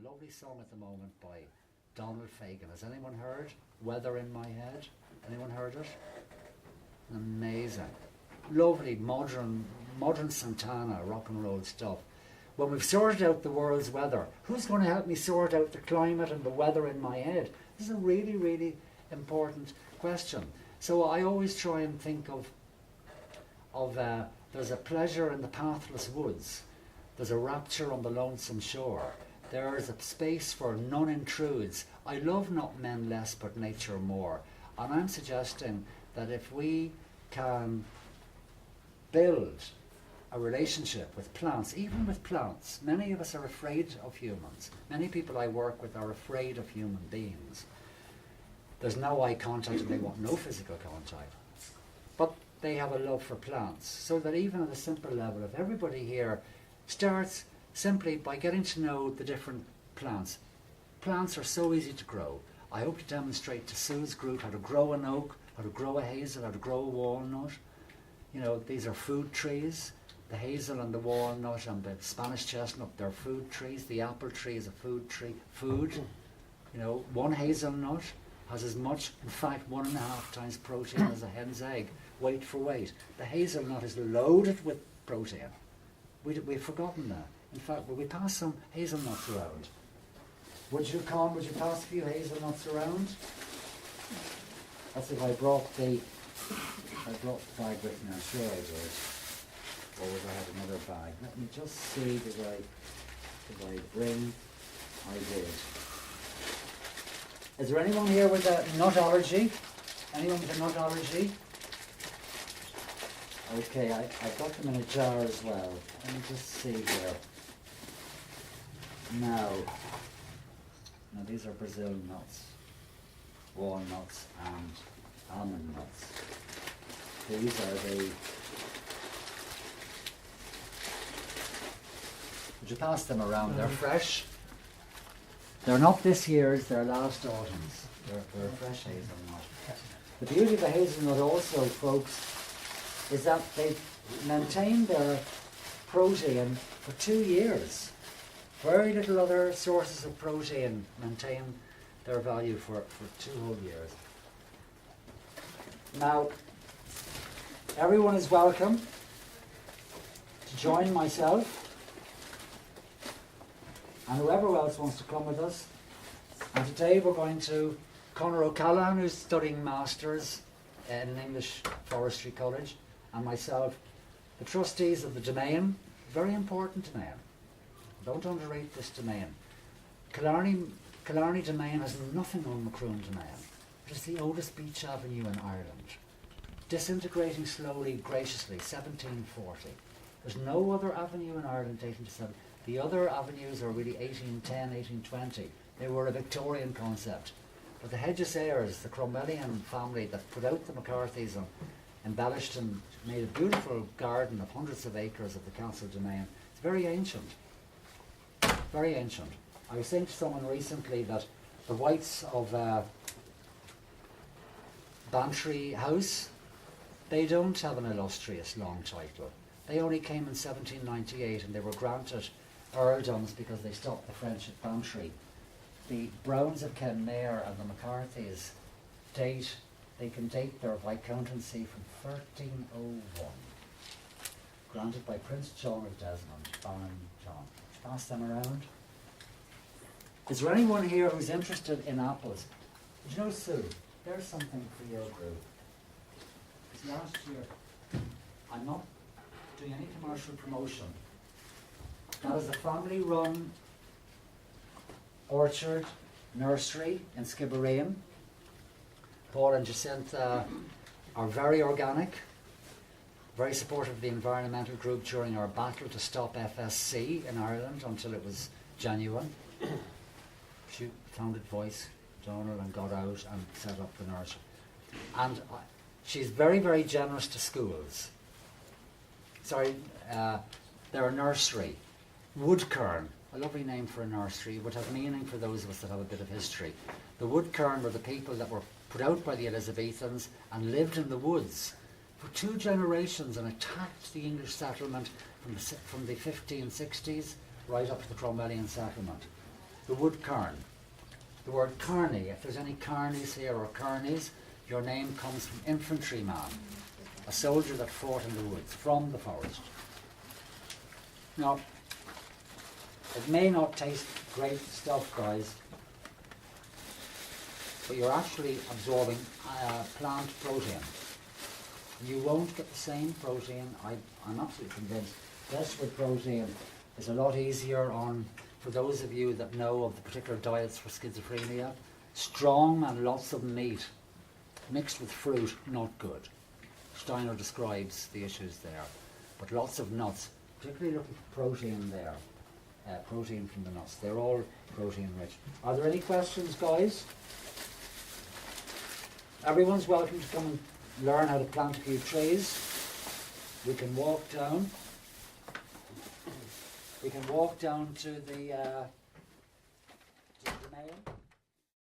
a lovely song at the moment by Donald Fagan. Has anyone heard Weather in My Head? Anyone heard it? Amazing. Lovely modern Santana rock and roll stuff. When we've sorted out the world's weather, who's going to help me sort out the climate and the weather in my head? This is a really, really important question. So I always try and think of there's a pleasure in the pathless woods. There's a rapture on the lonesome shore. There's a space where none intrudes. I love not men less, but nature more. And I'm suggesting that if we can build a relationship with plants, even with plants, many of us are afraid of humans. Many people I work with are afraid of human beings. There's no eye contact and they want no physical contact. But they have a love for plants. So that even at a simple level, if everybody here starts simply by getting to know the different plants. Plants are so easy to grow. I hope to demonstrate to Sue's group how to grow an oak, how to grow a hazel, how to grow a walnut. You know, these are food trees. The hazel and the walnut and the Spanish chestnut, they're food trees. The apple tree is a food tree. Food, you know, one hazelnut has as much, in fact, 1.5 times protein as a hen's egg, weight for weight. The hazelnut is loaded with protein. We've forgotten that. In fact, will we pass some hazelnuts around? Would you pass a few hazelnuts around? That's if I brought the bag with me, I'm sure I did. Or would I have another bag? Let me just see, did I bring? I did. Is there anyone here with a nut allergy? Anyone with a nut allergy? Okay, I've got them in a jar as well. Let me just see here. Now these are Brazil nuts, walnuts and almond nuts. These are the... Would you pass them around? They're fresh. They're not this year's, they're last autumn's. They're a fresh hazelnut. The beauty of the hazelnut also, folks, is that they maintain their protein for 2 years. Very little other sources of protein maintain their value for 2 whole years. Now, everyone is welcome to join myself and whoever else wants to come with us. And today we're going to Conor O'Callaghan, who's studying Masters in English Forestry College, and myself, the trustees of the domain, very important domain. Don't underrate this domain. Killarney Domain has nothing on Macroom Domain. It is the oldest beach avenue in Ireland, disintegrating slowly, graciously, 1740. There's no other avenue in Ireland dating to 7. The other avenues are really 1810, 1820. They were a Victorian concept. But the Hedges-Ayres, the Cromwellian family that put out the McCarthys and embellished and made a beautiful garden of hundreds of acres of the Castle Domain. It's very ancient. Very ancient. I was saying to someone recently that the Whites of Bantry House, they don't have an illustrious long title. They only came in 1798 and they were granted earldoms because they stopped the French at Bantry. The Browns of Kenmare and the McCarthys they can date their viscountcy from 1301, granted by Prince John of Desmond, Baron John. Pass them around. Is there anyone here who's interested in apples? Did you know, Sue, there's something for your group. Because last year, I'm not doing any commercial promotion. That is a family-run orchard, nursery in Skibbereen. Paul and Jacinta are very organic, very supportive of the environmental group during our battle to stop FSC in Ireland until it was genuine. She founded Voice Donald and got out and set up the nursery. And she's very, very generous to schools. Sorry, they're a nursery. Woodkern, a lovely name for a nursery, would have meaning for those of us that have a bit of history. The Woodkern were the people that were put out by the Elizabethans and lived in the woods for 2 generations and attacked the English settlement from the 1560s right up to the Cromwellian settlement. the wood cairn. The word carney, if there's any carnies here or carnies, your name comes from infantryman, a soldier that fought in the woods, from the forest. Now, it may not taste great stuff, guys, but you're actually absorbing plant protein. You won't get the same protein, I'm absolutely convinced. Vegetable protein is a lot easier on, for those of you that know of the particular diets for schizophrenia, strong and lots of meat mixed with fruit, not good. Steiner describes the issues there, but lots of nuts, particularly looking for protein there, protein from the nuts. They're all protein rich. Are there any questions, guys? Everyone's welcome to come and learn how to plant a few trees. We can walk down. We can walk down to the mail.